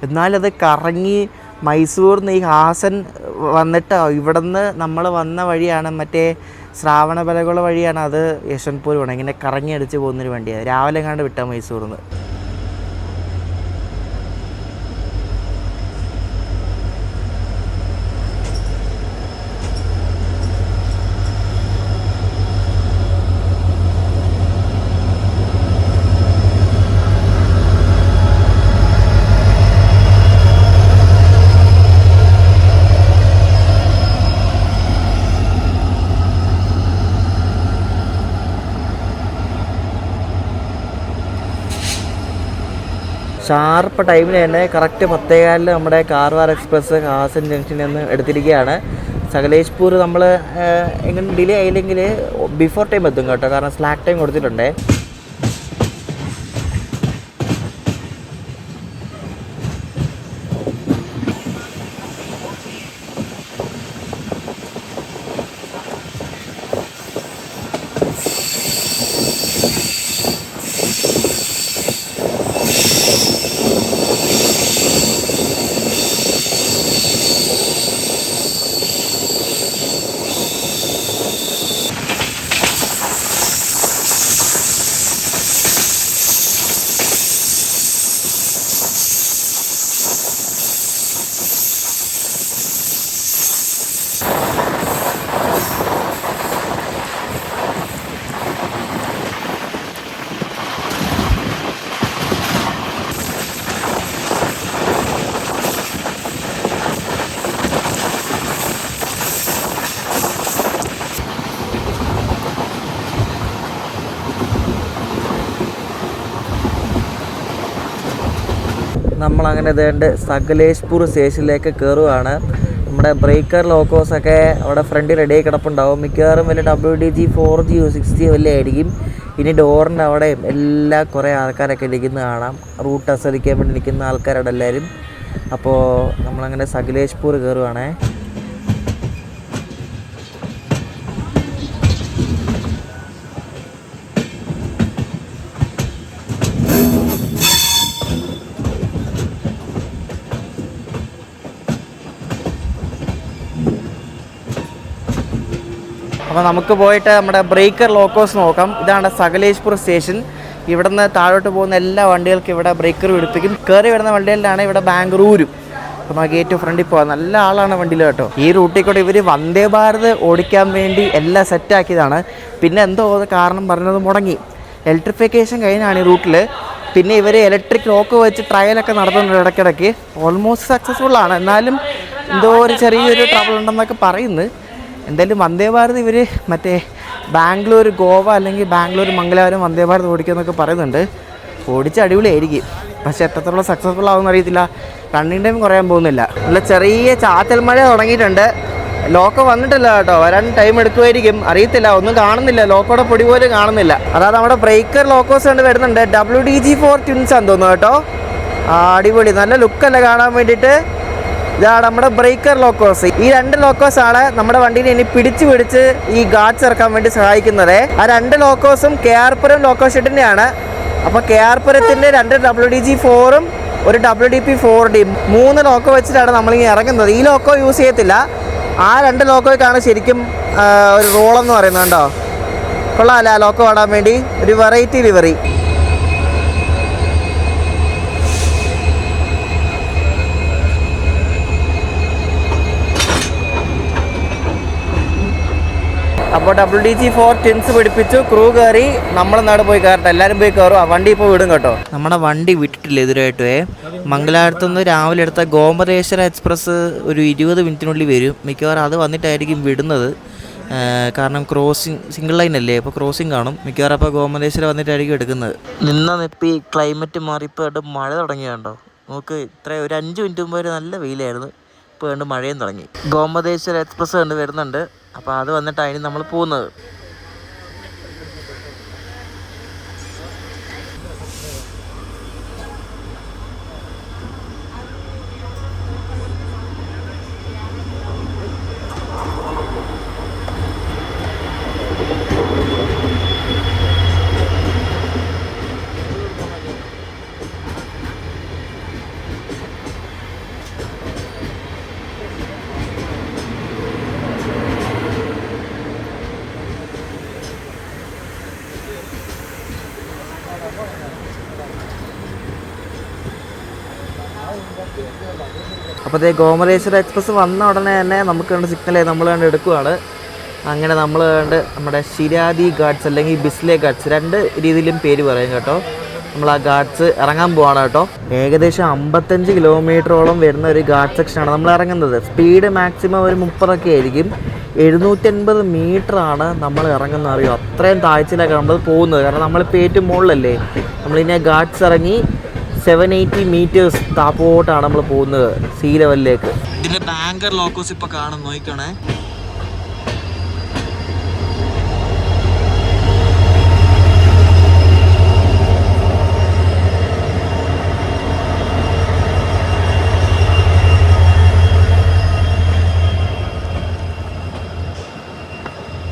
എന്നാലത് കറങ്ങി മൈസൂരിൽ നിന്ന് ഈ ഹാസൻ വന്നിട്ട് ഇവിടെ നിന്ന് നമ്മൾ വന്ന വഴിയാണ്, മറ്റേ ശ്രാവണബലഗോള വഴിയാണ് അത് യശ്വന്ത്പൂർ പോകണം. ഇങ്ങനെ കറങ്ങി അടിച്ച് പോകുന്നൊരു വണ്ടിയാണ്. രാവിലെ കണ്ട് വിട്ടാൽ മൈസൂരിൽ നിന്ന്. ഷാർപ്പ് ടൈമിൽ തന്നെ കറക്റ്റ് 10:15 നമ്മുടെ കാർവാർ എക്സ്പ്രസ് ഹാസൻ ജംഗ്ഷനിൽ നിന്ന് എടുത്തിരിക്കുകയാണ്. സകലേഷ്പൂർ നമ്മൾ എങ്ങനെ ഡിലേ ആയില്ലെങ്കിൽ ബിഫോർ ടൈം എത്തും കേട്ടോ, കാരണം സ്ലാക്ക് ടൈം കൊടുത്തിട്ടുണ്ട്. നമ്മളങ്ങനെ ഇതേണ്ട സകലേഷ്പൂർ സ്റ്റേഷനിലേക്ക് കയറുകയാണ്. നമ്മുടെ ബ്രേക്കർ ലോക്കോസൊക്കെ അവിടെ ഫ്രണ്ടിൽ റെഡി ആയി കിടപ്പുണ്ടാവും. മിക്കവാറും വല്ല WDG 4G 6G വല്ല ആയിരിക്കും. ഇനി ഡോറിൻ്റെ അവിടെയും എല്ലാം കുറേ ആൾക്കാരൊക്കെ ഇരിക്കുന്ന കാണാം. റൂട്ട് ആസ്വദിക്കാൻ വേണ്ടി നിൽക്കുന്ന ആൾക്കാരാണ് എല്ലാവരും. അപ്പോൾ നമ്മളങ്ങനെ സകലേഷ്പൂർ കയറുകയാണേ. അപ്പോൾ നമുക്ക് പോയിട്ട് നമ്മുടെ ബ്രേക്കർ ലോക്കോസ് നോക്കാം. ഇതാണ് സകലേഷ്പൂർ സ്റ്റേഷൻ. ഇവിടെ നിന്ന് താഴോട്ട് പോകുന്ന എല്ലാ വണ്ടികൾക്കും ഇവിടെ ബ്രേക്കർ പിടിപ്പിക്കും. കയറി വരുന്ന വണ്ടികളിലാണ് ഇവിടെ ബാംഗ്ലൂരും. അപ്പോൾ ആ ഗേറ്റ് ഫ്രണ്ടിൽ പോകാം. നല്ല ആളാണ് വണ്ടിയിൽ കേട്ടോ. ഈ റൂട്ടിൽ കൂടെ ഇവർ വന്ദേ ഭാരത് ഓടിക്കാൻ വേണ്ടി എല്ലാം സെറ്റാക്കിയതാണ്. പിന്നെ എന്തോ കാരണം പറഞ്ഞത് മുടങ്ങി. ഇലക്ട്രിഫിക്കേഷൻ കഴിഞ്ഞാണ് ഈ റൂട്ടിൽ. പിന്നെ ഇവർ ഇലക്ട്രിക് ലോക്ക് വെച്ച് ട്രയലൊക്കെ നടത്തുന്നുണ്ട് ഇടയ്ക്കിടയ്ക്ക്. ഓൾമോസ്റ്റ് സക്സസ്ഫുള്ളാണ്. എന്നാലും എന്തോ ഒരു ചെറിയൊരു ട്രബിൾ ഉണ്ടെന്നൊക്കെ പറയുന്നു. എന്തായാലും വന്ദേ ഭാരത് ഇവർ മറ്റേ ബാംഗ്ലൂർ ഗോവ അല്ലെങ്കിൽ ബാംഗ്ലൂർ മംഗലാപുരം വന്ദേ ഭാരത് ഓടിക്കുമെന്നൊക്കെ പറയുന്നുണ്ട്. ഓടിച്ച് അടിപൊളിയായിരിക്കും. പക്ഷേ എത്രത്തോളം സക്സസ്ഫുൾ ആവുമെന്ന് അറിയത്തില്ല. റണ്ണിങ് ടൈം കുറയാൻ പോകുന്നില്ല. നല്ല ചെറിയ ചാറ്റൽ മഴ തുടങ്ങിയിട്ടുണ്ട്. ലോക്കോ വന്നിട്ടില്ല കേട്ടോ. വരാൻ ടൈം എടുക്കുമായിരിക്കും. അറിയത്തില്ല, ഒന്നും കാണുന്നില്ല. ലോക്കോടെ പൊടി പോലും കാണുന്നില്ല. അതായത് നമ്മുടെ ബ്രേക്കർ ലോക്കോസ് കൊണ്ട് വരുന്നുണ്ട്. WDG 4 ട്വിൻസ് ആണെന്ന് തോന്നുന്നു കേട്ടോ. അടിപൊളി, നല്ല ലുക്കല്ലേ കാണാൻ വേണ്ടിയിട്ട്. ഇതാണ് നമ്മുടെ ബ്രേക്കർ ലോക്കോസ്. ഈ 2 ലോക്കോസാണ് നമ്മുടെ വണ്ടീനെ ഇനി പിടിച്ച് ഈ ഗാർഡ്സ് ഇറക്കാൻ വേണ്ടി സഹായിക്കുന്നത്. ആ 2 ലോക്കോസും KR-പുരം ലോക്കോ ഷെഡിൻ്റെയാണ്. അപ്പോൾ KR-പുരത്തിൻ്റെ 2 WDG 4ഉം ഒരു WDP 4D 3 ലോക്കോ വെച്ചിട്ടാണ് നമ്മളിങ്ങനെ ഇറങ്ങുന്നത്. ഈ ലോക്കോ യൂസ് ചെയ്യത്തില്ല. ആ 2 ലോക്കോയ്ക്കാണ് ശരിക്കും ഒരു റോളെന്ന് പറയുന്നത് കേട്ടോ. കൊള്ളാമല്ല ആ ലോക്കോ ഓടാൻ വേണ്ടി. ഒരു വെറൈറ്റി ലിവറി. അപ്പോൾ WDG 4 ട്വിൻസ് പിടിപ്പിച്ചു. ക്രൂ കയറി. നമ്മളെന്നാട് പോയി കയറട്ടെ. എല്ലാവരും പോയി കയറും. ആ വണ്ടി ഇപ്പോൾ വിടും കേട്ടോ. നമ്മുടെ വണ്ടി വിട്ടിട്ടില്ല എതിരായിട്ടേ. മംഗലാപുരത്തുനിന്ന് രാവിലെ എടുത്ത ഗോമതേശ്വര എക്സ്പ്രസ് ഒരു 20 മിനിറ്റിനുള്ളിൽ വരും. മിക്കവാറും അത് വന്നിട്ടായിരിക്കും വിടുന്നത്. കാരണം ക്രോസിങ് സിംഗിൾ ലൈൻ അല്ലേ, അപ്പോൾ ക്രോസിങ് കാണും മിക്കവാറും. അപ്പോൾ ഗോമതേശ്വര വന്നിട്ടായിരിക്കും എടുക്കുന്നത്. നിപ്പി ക്ലൈമറ്റ് മാറി ഇപ്പോൾ മഴ തുടങ്ങിയുണ്ടോ നമുക്ക്. ഒരു 5 മിനിറ്റ് മുമ്പ് വരെ നല്ല വെയിലായിരുന്നു. ഇപ്പോൾ കണ്ട് മഴയും തുടങ്ങി. ഗോമതേശ്വര എക്സ്പ്രസ് കണ്ട് വരുന്നുണ്ട്. അപ്പോൾ അത് വന്നിട്ടാണ് നമ്മൾ പോകുന്നത്. അപ്പോൾ അതേ ഗോമതേശ്വര എക്സ്പ്രസ് വന്ന ഉടനെ തന്നെ നമുക്ക് കണ്ട് സിഗ്നൽ നമ്മൾ കണ്ട് എടുക്കുകയാണ്. അങ്ങനെ നമ്മൾ കണ്ട് നമ്മുടെ ശിരാദി ഗാർഡ്സ് അല്ലെങ്കിൽ ബിസ്ലെ ഗാർഡ്സ് 2 രീതിയിലും പേര് പറയും കേട്ടോ. നമ്മൾ ആ ഗാർഡ്സ് ഇറങ്ങാൻ പോവാണ് കേട്ടോ. ഏകദേശം 55 കിലോമീറ്ററോളം വരുന്ന ഒരു ഗാർഡ് സെക്ഷനാണ് നമ്മൾ ഇറങ്ങുന്നത്. സ്പീഡ് മാക്സിമം ഒരു 30 ആയിരിക്കും. 750 മീറ്ററാണ് നമ്മൾ ഇറങ്ങുന്നത്. അറിയോ, അത്രയും താഴ്ചയിലൊക്കെ നമ്മൾ പോകുന്നത്. കാരണം നമ്മളിപ്പോൾ ഏറ്റവും മുകളിലല്ലേ. നമ്മളിനി ഗാർഡ്സ് ഇറങ്ങി 780 മീറ്റേഴ്സ് താപ്പോട്ടാണ് നമ്മൾ പോകുന്നത് സീ ലെവലിലേക്ക്. ഇതിൻ്റെ ബാങ്കർ ലോക്കോസ് ഇപ്പോൾ കാണാൻ നോക്കണേ.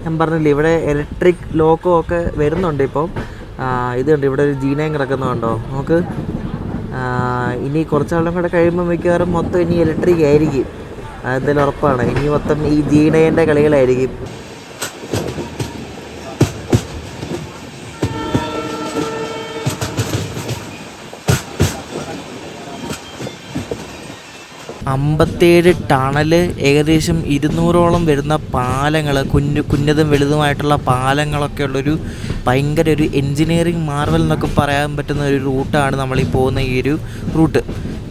ഞാൻ പറഞ്ഞില്ലേ ഇവിടെ ഇലക്ട്രിക് ലോക്കോ ഒക്കെ വരുന്നുണ്ട് ഇപ്പം. ഇതുണ്ട് ഇവിടെ ഒരു ജീനയും കിടക്കുന്നുണ്ടോ നമുക്ക്. ഇനി കുറച്ചാളും കൂടെ കഴിയുമ്പോൾ മിക്കവാറും മൊത്തം ഇനി ഇലക്ട്രിക് ആയിരിക്കും. അതെന്തായാലും ഉറപ്പാണ്. ഇനി മൊത്തം ഈ ജീനേൻ്റെ കളികളായിരിക്കും. അമ്പത്തേഴ് ടണൽ, ഏകദേശം 200ഓളം വരുന്ന പാലങ്ങൾ, കുഞ്ഞതും വലുതുമായിട്ടുള്ള പാലങ്ങളൊക്കെ ഉള്ളൊരു ഭയങ്കര ഒരു എൻജിനീയറിങ് മാർവൽ എന്നൊക്കെ പറയാൻ പറ്റുന്ന ഒരു റൂട്ടാണ് നമ്മളീ പോകുന്ന ഈ ഒരു റൂട്ട്.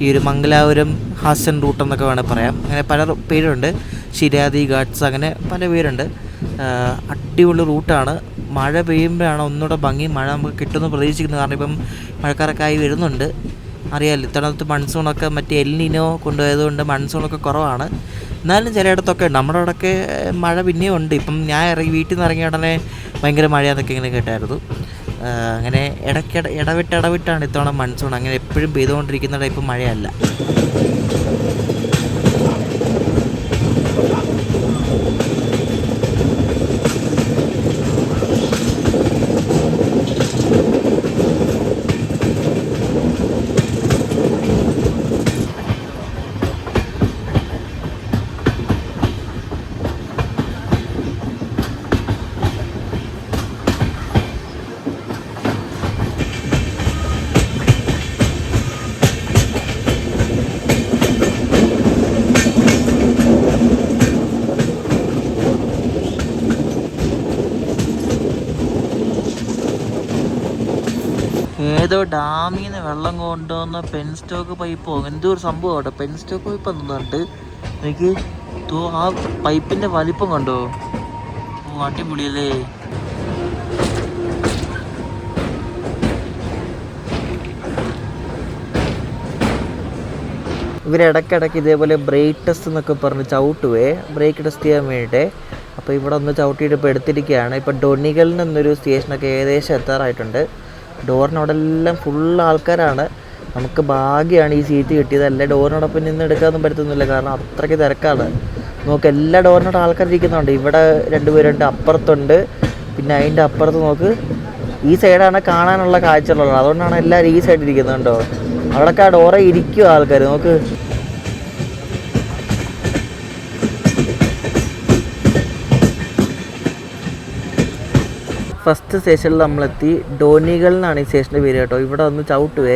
ഈ ഒരു മംഗലാപുരം ഹാസൻ റൂട്ട് എന്നൊക്കെ വേണമെങ്കിൽ പറയാം. അങ്ങനെ പല പേരുണ്ട്. ശിരാദി ഗാർഡ്സ്, അങ്ങനെ പല പേരുണ്ട്. അടിപൊളി റൂട്ടാണ്. മഴ പെയ്യുമ്പോഴാണ് ഒന്നുകൂടെ ഭംഗി. മഴ നമുക്ക് കിട്ടുമെന്ന് പ്രതീക്ഷിക്കുന്നത്. കാരണം ഇപ്പം മഴക്കാരൊക്കെ ആയി വരുന്നുണ്ട്. അറിയാമല്ലോ ഇത്തവണത്തെ മൺസൂണൊക്കെ മറ്റേ എൽനിനോ കൊണ്ടുപോയതുകൊണ്ട് മൺസൂണൊക്കെ കുറവാണ്. എന്നാലും ചിലയിടത്തൊക്കെ നമ്മുടെ അവിടെയൊക്കെ മഴ പിന്നെയും ഉണ്ട്. ഇപ്പം ഞാൻ വീട്ടിൽ നിന്ന് ഇറങ്ങിയ ഉടനെ ഭയങ്കര മഴയാന്നൊക്കെ ഇങ്ങനെ കേട്ടായിരുന്നു. അങ്ങനെ ഇടവിട്ടാണ് ഇത്തവണ മൺസൂൺ. അങ്ങനെ എപ്പോഴും പെയ്തുകൊണ്ടിരിക്കുന്ന ടൈപ്പ് മഴയല്ല. ഏതോ ഡാമിൽ നിന്ന് വെള്ളം കൊണ്ടുവന്ന പെൻസ്റ്റോക്ക് പൈപ്പോ എന്തോ ഒരു സംഭവം കേട്ടോ. പെൻസ്റ്റോക്ക് പൈപ്പ് എന്നുണ്ട് എനിക്ക് ആ പൈപ്പിൻ്റെ വലിപ്പം കണ്ടോ. ഓ അടിപൊളിയല്ലേ. ഇവരിടയ്ക്കിടയ്ക്ക് ഇതേപോലെ ബ്രേക്ക് ടെസ്റ്റ് എന്നൊക്കെ പറഞ്ഞ് ചവിട്ടുവേ, ബ്രേക്ക് ടെസ്റ്റ് ചെയ്യാൻ വേണ്ടിയിട്ട്. അപ്പോൾ ഇവിടെ ഒന്ന് ചവിട്ടിയിട്ട് ഇപ്പോൾ എടുത്തിരിക്കുകയാണ്. ഇപ്പോൾ ഡൊണിഗലിൽ നിന്നൊരു സ്റ്റേഷനൊക്കെ ഏകദേശം എത്താറായിട്ടുണ്ട്. ഡോറിനവിടെ എല്ലാം ഫുൾ ആൾക്കാരാണ്. നമുക്ക് ഭാഗ്യമാണ് ഈ സീറ്റ് കിട്ടിയത്. അല്ല ഡോറിനോടൊപ്പം നിന്ന് എടുക്കാനൊന്നും പറ്റുന്നില്ല, കാരണം അത്രയ്ക്ക് തിരക്കാണ്. നോക്ക് എല്ലാ ഡോറിനോട് ആൾക്കാരിരിക്കുന്നുണ്ട്. ഇവിടെ 2 പേരുണ്ട്, അപ്പുറത്തുണ്ട്, പിന്നെ അതിൻ്റെ അപ്പുറത്ത് നോക്ക്. ഈ സൈഡാണ് കാണാനുള്ള കാഴ്ചകളുള്ളത്, അതുകൊണ്ടാണ് എല്ലാവരും ഈ സൈഡിൽ ഇരിക്കുന്നത് കേട്ടോ. അവിടെയൊക്കെ ആ ഡോറെ ഇരിക്കും ആൾക്കാർ. നോക്ക് ഫസ്റ്റ് സ്റ്റേഷനിൽ നമ്മളെത്തി. ഡോണിഗൽ എന്നാണ് ഈ സ്റ്റേഷൻ്റെ പേര് കേട്ടോ. ഇവിടെ ഒന്ന് ചവിട്ടുവേ,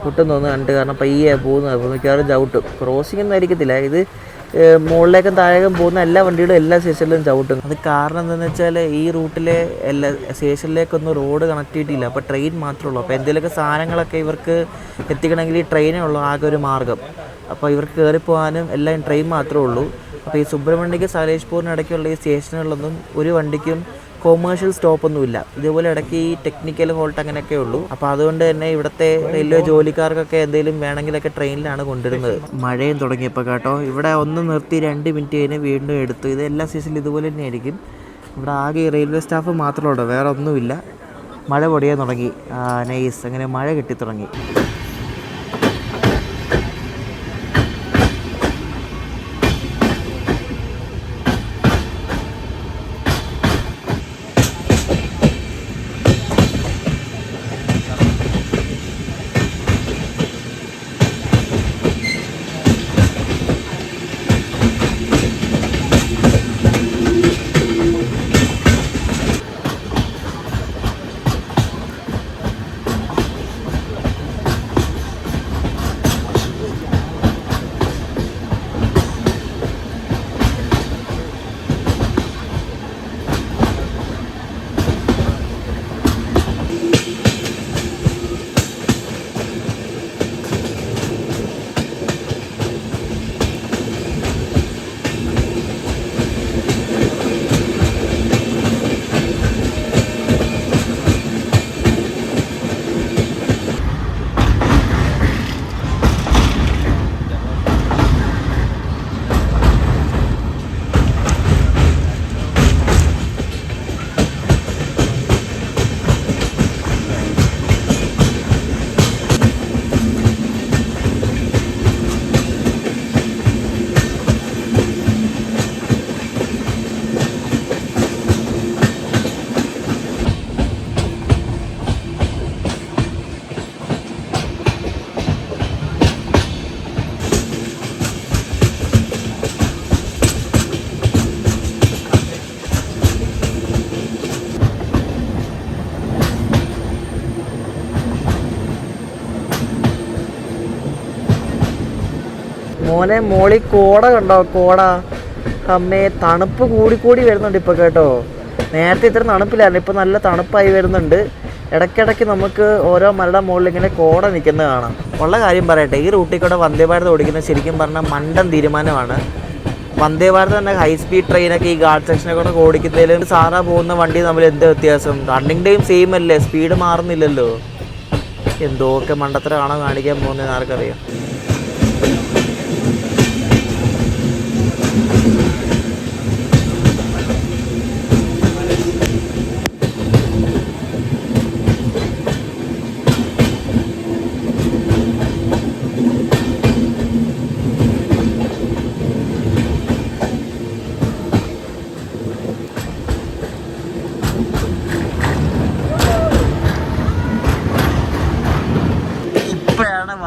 പൊട്ടും തോന്നുന്നു കണ്ട്, കാരണം പയ്യെ പോകുന്നത്. അപ്പോൾ മിക്കവാറും ചവിട്ടും. ക്രോസിംഗ് ഒന്നും ആയിരിക്കത്തില്ല, ഇത് മുകളിലേക്കും താഴേക്കും പോകുന്ന എല്ലാ വണ്ടികളും എല്ലാ സ്റ്റേഷനിലും ചവിട്ടും. അത് കാരണം എന്താണെന്ന് വെച്ചാൽ ഈ റൂട്ടിലെ എല്ലാ സ്റ്റേഷനിലേക്കൊന്നും റോഡ് കണക്ടിവിറ്റി ഇല്ല. അപ്പോൾ ട്രെയിൻ മാത്രമേ ഉള്ളൂ. അപ്പോൾ എന്തെങ്കിലുമൊക്കെ സാധനങ്ങളൊക്കെ ഇവർക്ക് എത്തിക്കണമെങ്കിൽ ഈ ട്രെയിനേ ഉള്ളൂ ആകെ ഒരു മാർഗ്ഗം. അപ്പോൾ ഇവർക്ക് കയറിപ്പോകാനും എല്ലാം ട്രെയിൻ മാത്രമേ ഉള്ളൂ. അപ്പോൾ ഈ സുബ്രഹ്മണ്യക്ക് സലേഷ്പൂരിന് ഇടയ്ക്കുള്ള ഈ സ്റ്റേഷനുകളിലൊന്നും ഒരു വണ്ടിക്കും കൊമേഴ്ഷ്യൽ സ്റ്റോപ്പൊന്നുമില്ല. ഇതുപോലെ ഇടയ്ക്ക് ഈ ടെക്നിക്കൽ ഹോൾട്ട് അങ്ങനെയൊക്കെ ഉള്ളൂ. അപ്പോൾ അതുകൊണ്ട് തന്നെ ഇവിടുത്തെ റെയിൽവേ ജോലിക്കാർക്കൊക്കെ എന്തെങ്കിലും വേണമെങ്കിലൊക്കെ ട്രെയിനിലാണ് കൊണ്ടുവരുന്നത്. മഴയും തുടങ്ങിയപ്പോൾ കേട്ടോ. ഇവിടെ ഒന്ന് നിർത്തി 2 മിനിറ്റ് കഴിഞ്ഞ് വീണ്ടും എടുത്തു. ഇത് എല്ലാ സ്റ്റേഷനിലും ഇതുപോലെ തന്നെ ആയിരിക്കും. ഇവിടെ ആകെ ഈ റെയിൽവേ സ്റ്റാഫ് മാത്രമേ ഉള്ളൂ, വേറെ ഒന്നുമില്ല. മഴ പൊടിയാൻ തുടങ്ങി. നൈസ്, അങ്ങനെ മഴ കിട്ടി തുടങ്ങി. മോനെ മോളി കോട കണ്ടോ, കോട. അമ്മേ തണുപ്പ് കൂടി വരുന്നുണ്ട് ഇപ്പോൾ കേട്ടോ. നേരത്തെ ഇത്ര തണുപ്പില്ലായിരുന്നു, ഇപ്പോൾ നല്ല തണുപ്പായി വരുന്നുണ്ട്. ഇടയ്ക്കിടയ്ക്ക് നമുക്ക് ഓരോ മലയുടെ മുകളിൽ ഇങ്ങനെ കോട നിൽക്കുന്നത് കാണാം. ഉള്ള കാര്യം പറയട്ടെ, ഈ റൂട്ടിൽ കൂടെ വന്ദേ ഭാരത് ഓടിക്കുന്നത് ശരിക്കും പറഞ്ഞാൽ മണ്ടൻ തീരുമാനമാണ്. വന്ദേ ഭാരത് തന്നെ ഹൈ സ്പീഡ് ട്രെയിനൊക്കെ ഈ ഗാർഡ് സെക്ഷനൊക്കെ കൂടെ ഓടിക്കുന്നതിലും സാധാ പോകുന്ന വണ്ടി തമ്മിൽ എന്ത് വ്യത്യാസം? റണ്ണിങ് ടൈം സെയിം അല്ലേ, സ്പീഡ് മാറുന്നില്ലല്ലോ. എന്തൊക്കെ മണ്ടത്തരമാണോ കാണിക്കാൻ പോകുന്നതെന്ന് ആർക്കറിയാം.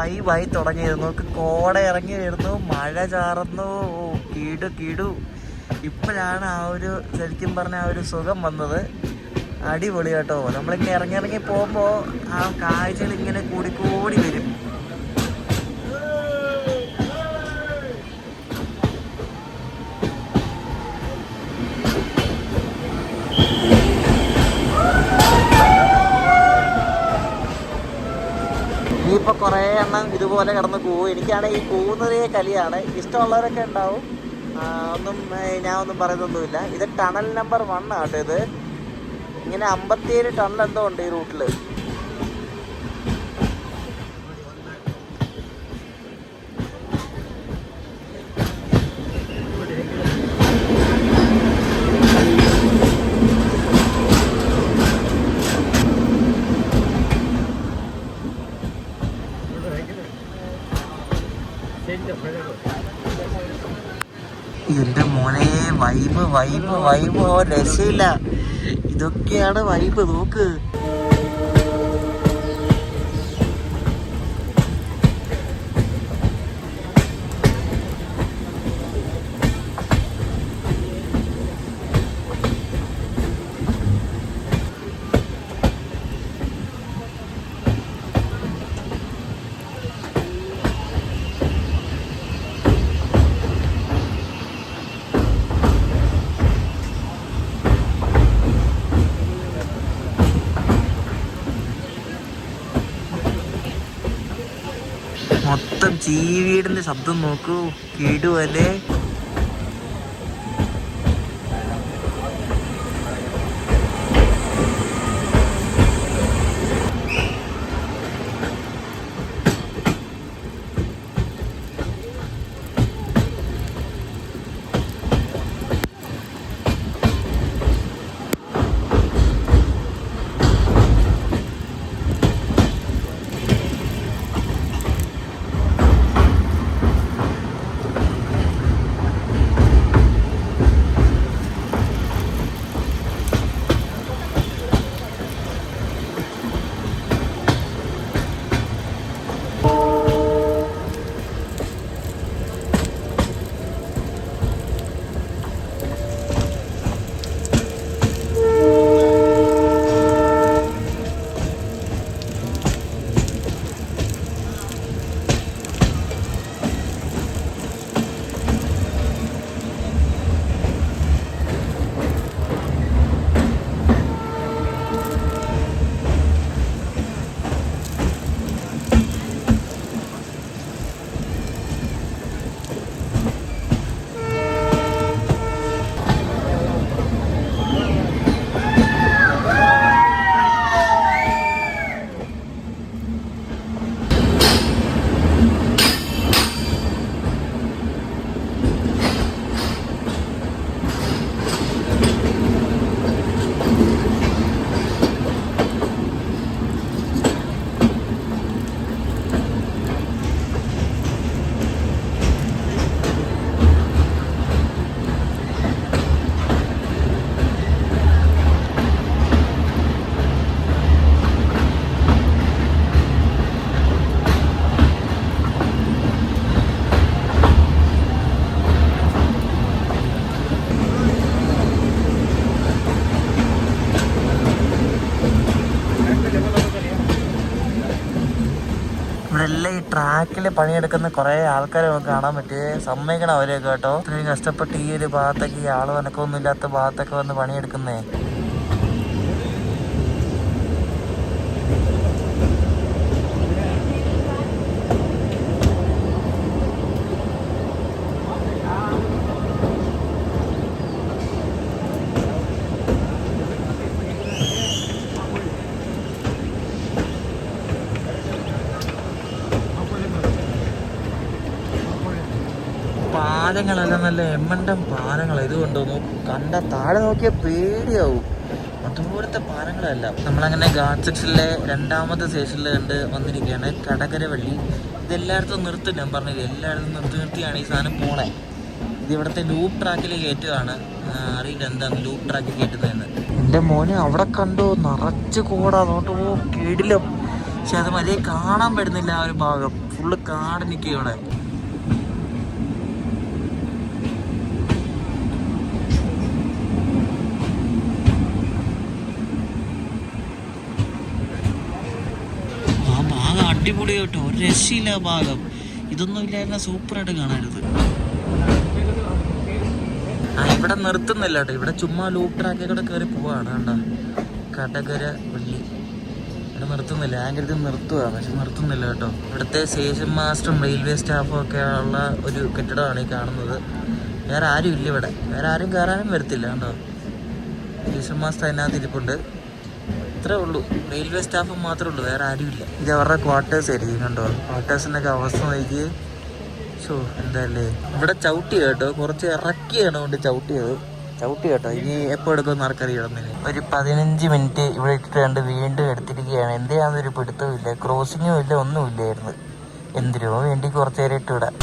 വൈബായി തുടങ്ങിയത്. നോക്ക്, കോട ഇറങ്ങി വരുന്നു, മഴ ചാറുന്നു, കിടു. ഇപ്പോഴാണ് ആ ഒരു ശരിക്കും പറഞ്ഞ ആ ഒരു സുഖം വന്നത്. അടിപൊളി കേട്ടോ. നമ്മളിങ്ങനെ ഇറങ്ങി പോകുമ്പോൾ ആ കാഴ്ചകൾ ഇങ്ങനെ കൂടി വരും. ഇനിയിപ്പോൾ കുറേ എണ്ണം ഇതുപോലെ കിടന്ന് കൂവും. എനിക്കാണെങ്കിൽ ഈ കൂവുന്നതേ കലിയാണ്. ഇഷ്ടമുള്ളവരൊക്കെ ഉണ്ടാവും, ഞാൻ ഒന്നും പറയുന്നൊന്നുമില്ല. ഇത് ടണൽ നമ്പർ 1 ആട്ടോ. ഇത് ഇങ്ങനെ 57 ടണൽ എന്തോ ഉണ്ട് ഈ റൂട്ടിൽ. എന്റെ മോനെ, വൈബ് രക്ഷയില്ല. ഇതൊക്കെയാണ് വൈബ്. നോക്ക്, മൊത്തം ചീവീടിന്റെ ശബ്ദം നോക്കൂ, കിടുവല്ലേ. ഇവിടെല്ലാം ഈ ട്രാക്കിൽ പണിയെടുക്കുന്ന കുറേ ആൾക്കാരെ നമുക്ക് കാണാൻ പറ്റിയേ. സമ്മതിക്കണം അവരെയൊക്കെ കേട്ടോ. ഇത്രയും കഷ്ടപ്പെട്ട് ഈ ഒരു ഭാഗത്തേക്ക്, ഈ ആള് വനക്കൊന്നും ഇല്ലാത്ത ഭാഗത്തൊക്കെ വന്ന് പണിയെടുക്കുന്നേ. പാലങ്ങളെല്ലാം നല്ല എമ്മണ്ടം പാലങ്ങളാണ്. ഇത് കൊണ്ടോ നോക്കൂ, കണ്ട താഴെ നോക്കിയാൽ പേടിയാവും. അതുപോലത്തെ പാലങ്ങളല്ല. നമ്മളങ്ങനെ ഗാർഡ് സെക്ഷനിലെ രണ്ടാമത്തെ സ്റ്റേഷനിൽ കണ്ട് വന്നിരിക്കുകയാണ്, കടകരവള്ളി. ഇതെല്ലായിടത്തും നിർത്തും, ഞാൻ പറഞ്ഞില്ല, എല്ലായിടത്തും നിർത്തിയാണ് ഈ സാധനം പോണേ. ഇത് ഇവിടുത്തെ ലൂപ്പ് ട്രാക്കിൽ കയറ്റുകയാണ്. അറിയില്ല എന്താണ് ലൂപ്പ് ട്രാക്കിൽ കയറ്റുന്നതെന്ന്. എൻ്റെ മോനെ അവിടെ കണ്ടോ, നിറച്ച് കോടാ നോട്ടോ, കിടിലം. പക്ഷെ അത് മതിയെ കാണാൻ പറ്റുന്നില്ല. ആ ഒരു ഭാഗം ഫുള്ള് കാട് നിൽക്കുക ഇവിടെ. ആ ഭാഗം അടിപൊളി കേട്ടോ, ഒരു രക്ഷയില്ല ആ ഭാഗം. ഇതൊന്നും ഇല്ലായിരുന്ന സൂപ്പറായിട്ട് കാണരുത്. ഇവിടെ നിർത്തുന്നില്ല കേട്ടോ, ഇവിടെ ചുമ്മാ ലൂപ്പ് ട്രാക്കിൽ കൂടെ കയറി പോവാണ്. കണ്ട കടകര വള്ളി ഇവിടെ നിർത്തുന്നില്ല. ഞാൻ കരുതി നിർത്തുക, പക്ഷെ നിർത്തുന്നില്ല കേട്ടോ. ഇവിടുത്തെ സ്റ്റേഷൻ മാസ്റ്ററും റെയിൽവേ സ്റ്റാഫും ഒക്കെ ഉള്ള ഒരു കെട്ടിടമാണ് ഈ കാണുന്നത്. വേറെ ആരും ഇല്ല ഇവിടെ, വേറെ ആരും കയറാനും വരത്തില്ല കേട്ടോ. സ്റ്റേഷൻ മാസ്റ്റർ അതിനകത്ത് ഇരിപ്പുണ്ട്, ഇത്രേ ഉള്ളൂ. റെയിൽവേ സ്റ്റാഫ് മാത്രമേ ഉള്ളൂ, വേറെ ആരും ഇല്ല. ഇത് അവരുടെ ക്വാർട്ടേഴ്സ് ആയിരിക്കും കണ്ടോ. ക്വാർട്ടേഴ്സിൻ്റെ അവസ്ഥ നോക്കി. ഷോ എന്താല്ലേ ഇവിടെ ചവിട്ടി കേട്ടോ, കുറച്ച് ഇറക്കിയാണ് കൊണ്ട് ചവിട്ടി കേട്ടോ. ഇനി എപ്പോൾ എടുക്കുമെന്ന് ആർക്കറിയാമെന്നില്ല. ഒരു 15 മിനിറ്റ് ഇവിടെ ഇട്ടിട്ട് കണ്ട് വീണ്ടും എടുത്തിരിക്കുകയാണ്. എന്തിനാന്നൊരു പിടുത്തവും ഇല്ല, ക്രോസിങ്ങും ഇല്ല, ഒന്നും ഇല്ലായിരുന്നു. എന്തിനോ വേണ്ടി കുറച്ച് നേരം ഇട്ടുവിടാം.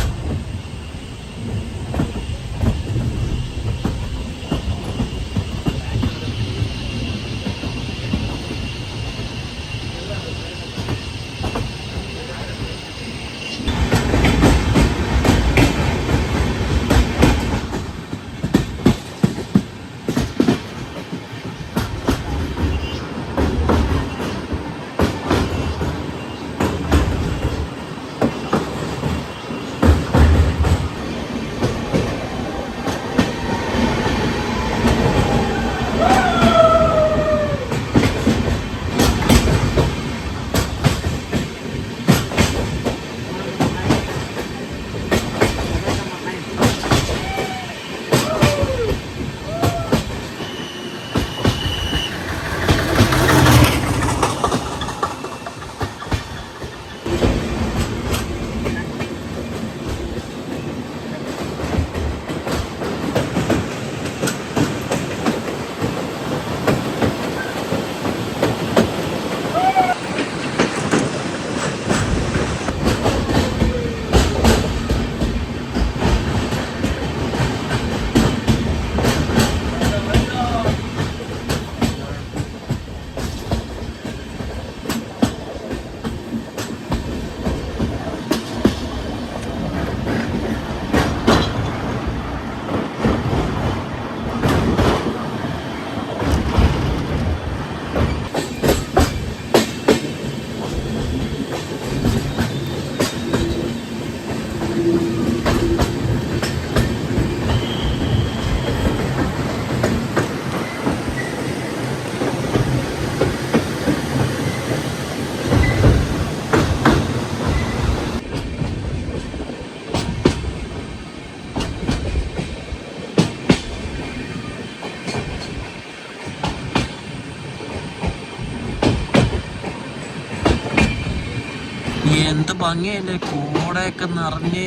എന്ത് ഭംഗിയല്ലേ, കോടയൊക്കെ നിറഞ്ഞ്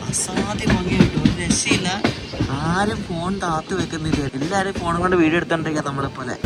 അസാധ്യ ഭംഗിയായിട്ട് ഒരു രക്ഷയില്ല. ആരും ഫോൺ താത്ത് വെക്കുന്നില്ല, എല്ലാവരും ഫോൺ കൊണ്ട് വീഡിയോ എടുത്തോണ്ടിരിക്കുക നമ്മളെ പോലെ.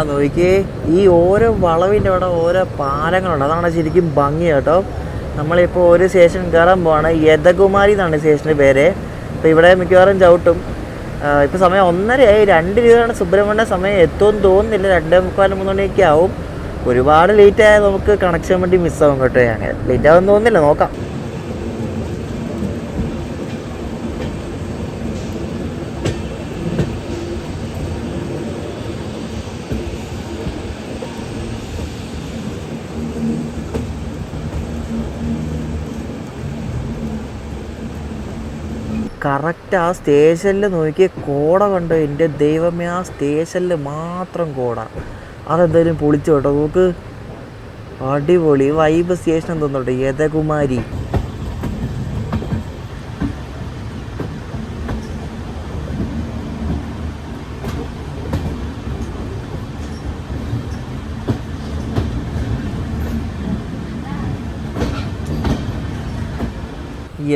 നോക്കിയേ, ഈ ഓരോ വളവിൻ്റെ അവിടെ ഓരോ പാലങ്ങളുണ്ട്. അതാണ് ശരിക്കും ഭംഗി കേട്ടോ. നമ്മളിപ്പോൾ ഒരു സ്റ്റേഷൻ കയറാൻ പോവാണ്. യദകുമാരി എന്നാണ് സ്റ്റേഷൻ്റെ പേര്. അപ്പോൾ ഇവിടെ മിക്കവാറും ചവിട്ടും. ഇപ്പോൾ സമയം 1:30 2 രൂപയാണ് സുബ്രഹ്മണ്യ സമയം എത്തുമെന്ന് തോന്നുന്നില്ല. 2:45 3 മണിയൊക്കെ ആവും. ഒരുപാട് ലേറ്റ് ആയാൽ നമുക്ക് കണക്ഷൻ വണ്ടി മിസ്സാവും കേട്ടോ. അങ്ങനെ ലേറ്റ് ആവുമെന്ന് തോന്നുന്നില്ല, നോക്കാം. കറക്റ്റ് ആ സ്റ്റേഷനിൽ നോക്കിയ കോട കണ്ടോ എൻ്റെ ദൈവമേ, ആ സ്റ്റേഷനിൽ മാത്രം കോട. അതെന്തായാലും പൊളിച്ചു കേട്ടോ. നോക്ക്, അടിപൊളി വൈബ് സ്റ്റേഷൻ തോന്നുന്നുണ്ട്, യദകുമാരി.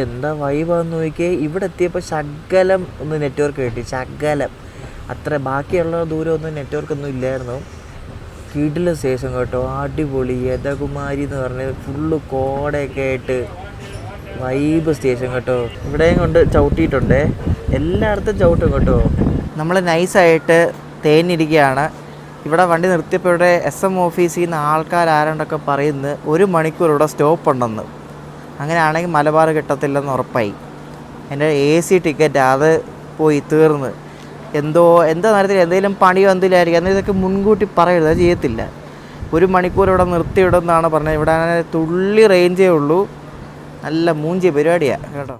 എന്താ വൈബാന്ന് നോക്കിയേ. ഇവിടെ എത്തിയപ്പോൾ ശകലം ഒന്ന് നെറ്റ്വർക്ക് കിട്ടി, ശകലം. അത്ര ബാക്കിയുള്ള ദൂരമൊന്നും നെറ്റ്വർക്കൊന്നും ഇല്ലായിരുന്നു. കിടില സ്റ്റേഷൻ കേട്ടോ, അടിപൊളി. യദകുമാരി എന്ന് പറഞ്ഞ് ഫുള്ള് കോടയൊക്കെ ആയിട്ട് വൈബ് സ്റ്റേഷൻ കേട്ടോ. ഇവിടെയും കൊണ്ട് ചവിട്ടിയിട്ടുണ്ടേ, എല്ലായിടത്തും ചവിട്ടും കേട്ടോ. നമ്മൾ നൈസായിട്ട് തേഞ്ഞിരിക്കുകയാണ്. ഇവിടെ വണ്ടി നിർത്തിയപ്പോൾ ഇവിടെ SM ഓഫീസിൽ നിന്ന് ആൾക്കാർ ആരാണ്ടൊക്കെ പറയുന്നത് 1 മണിക്കൂർ ഇവിടെ സ്റ്റോപ്പ് ഉണ്ടെന്ന്. അങ്ങനെയാണെങ്കിൽ മലബാർ കിട്ടത്തില്ലെന്ന് ഉറപ്പായി. എൻ്റെ AC ടിക്കറ്റ് അത് പോയി തീർന്ന്. എന്താ നേരത്തിൽ എന്തെങ്കിലും പണിയോ എന്തെങ്കിലും ആയിരിക്കും. എന്നാൽ ഇതൊക്കെ മുൻകൂട്ടി പറയരുത്, അത് ചെയ്യത്തില്ല. 1 മണിക്കൂർ ഇവിടെ നിർത്തിയിടുമെന്നാണ് പറഞ്ഞത്. ഇവിടെ അങ്ങനെ തുള്ളി റേഞ്ചേ ഉള്ളൂ. നല്ല മൂഞ്ചിയ പരിപാടിയാണ് കേട്ടോ.